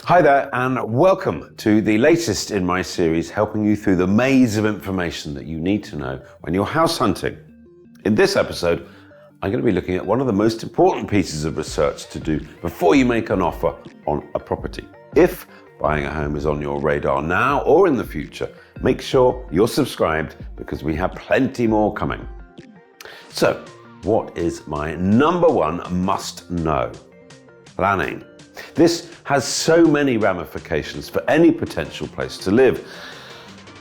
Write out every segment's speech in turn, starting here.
Hi there, and welcome to the latest in my series helping you through the maze of information that you need to know when you're house hunting. In this episode, I'm going to be looking at one of the most important pieces of research to do before you make an offer on a property. If buying a home is on your radar now or in the future, make sure you're subscribed because we have plenty more coming. So, what is my number one must know? Planning. This has so many ramifications for any potential place to live.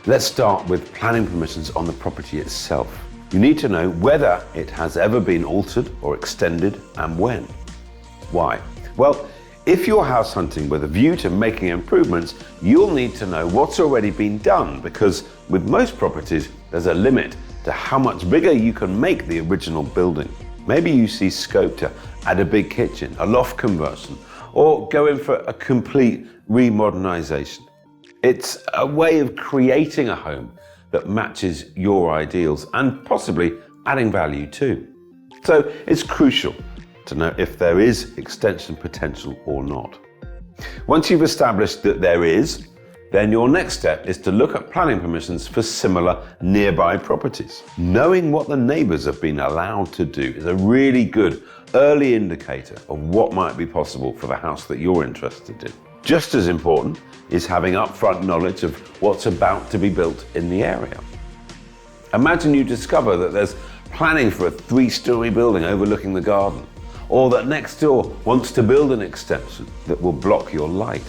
Let's start with planning permissions on the property itself. You need to know whether it has ever been altered or extended and when. Why? Well, if you're house hunting with a view to making improvements, you'll need to know what's already been done because with most properties, there's a limit to how much bigger you can make the original building. Maybe you see scope to add a big kitchen, a loft conversion, or go in for a complete remodernization. It's a way of creating a home that matches your ideals and possibly adding value too. So it's crucial to know if there is extension potential or not. Once you've established that there is, then your next step is to look at planning permissions for similar nearby properties. Knowing what the neighbours have been allowed to do is a really good early indicator of what might be possible for the house that you're interested in. Just as important is having upfront knowledge of what's about to be built in the area. Imagine you discover that there's planning for a 3-story building overlooking the garden, or that next door wants to build an extension that will block your light.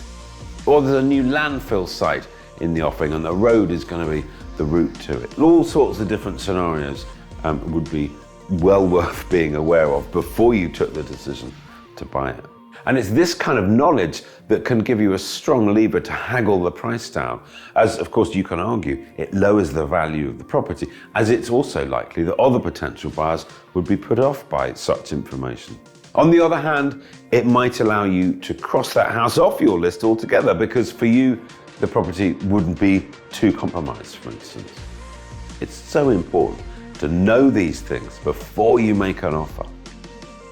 Or there's a new landfill site in the offing and the road is going to be the route to it. All sorts of different scenarios would be well worth being aware of before you took the decision to buy it. And it's this kind of knowledge that can give you a strong lever to haggle the price down, as of course you can argue it lowers the value of the property, as it's also likely that other potential buyers would be put off by such information. On the other hand, it might allow you to cross that house off your list altogether because for you, the property wouldn't be too compromised, for instance. It's so important to know these things before you make an offer.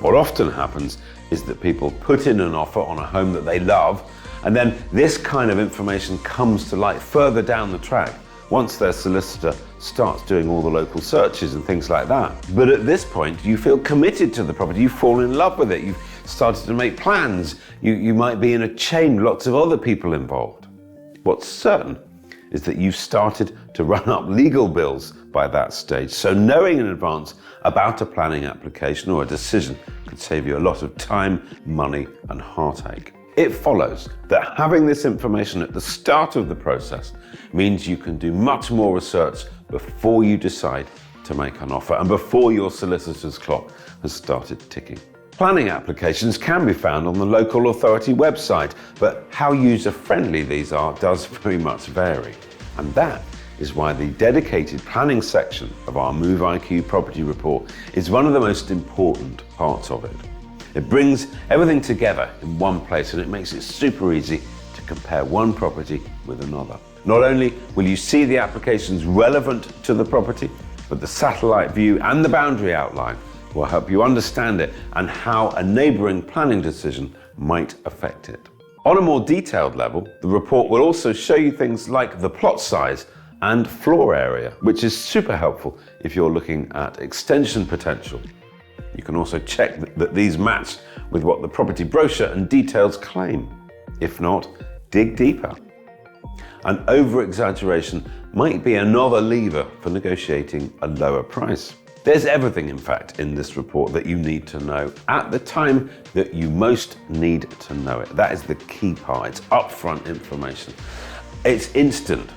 What often happens is that people put in an offer on a home that they love, and then this kind of information comes to light further down the track once their solicitor starts doing all the local searches and things like that. But at this point, you feel committed to the property, you've fallen in love with it, you've started to make plans, you might be in a chain, lots of other people involved. What's certain is that you've started to run up legal bills by that stage. So knowing in advance about a planning application or a decision could save you a lot of time, money, and heartache. It follows that having this information at the start of the process means you can do much more research before you decide to make an offer and before your solicitor's clock has started ticking. Planning applications can be found on the local authority website, but how user-friendly these are does very much vary. And that is why the dedicated planning section of our Move IQ property report is one of the most important parts of it. It brings everything together in one place and it makes it super easy to compare one property with another. Not only will you see the applications relevant to the property, but the satellite view and the boundary outline will help you understand it and how a neighbouring planning decision might affect it. On a more detailed level, the report will also show you things like the plot size and floor area, which is super helpful if you're looking at extension potential. You can also check that these match with what the property brochure and details claim. If not, dig deeper. An over-exaggeration might be another lever for negotiating a lower price. There's everything, in fact, in this report that you need to know at the time that you most need to know it. That is the key part. It's upfront information. It's instant.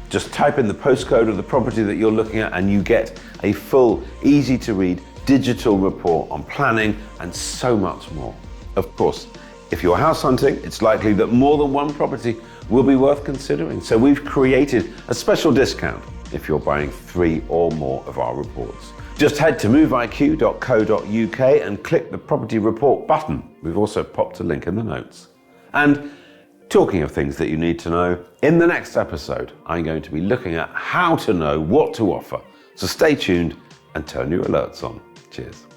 Just type in the postcode of the property that you're looking at and you get a full, easy-to-read digital report on planning and so much more. Of course, if you're house hunting, it's likely that more than one property will be worth considering. So we've created a special discount if you're buying 3 or more of our reports. Just head to moveiq.co.uk and click the property report button. We've also popped a link in the notes. And talking of things that you need to know, in the next episode, I'm going to be looking at how to know what to offer. So stay tuned and turn your alerts on. Cheers.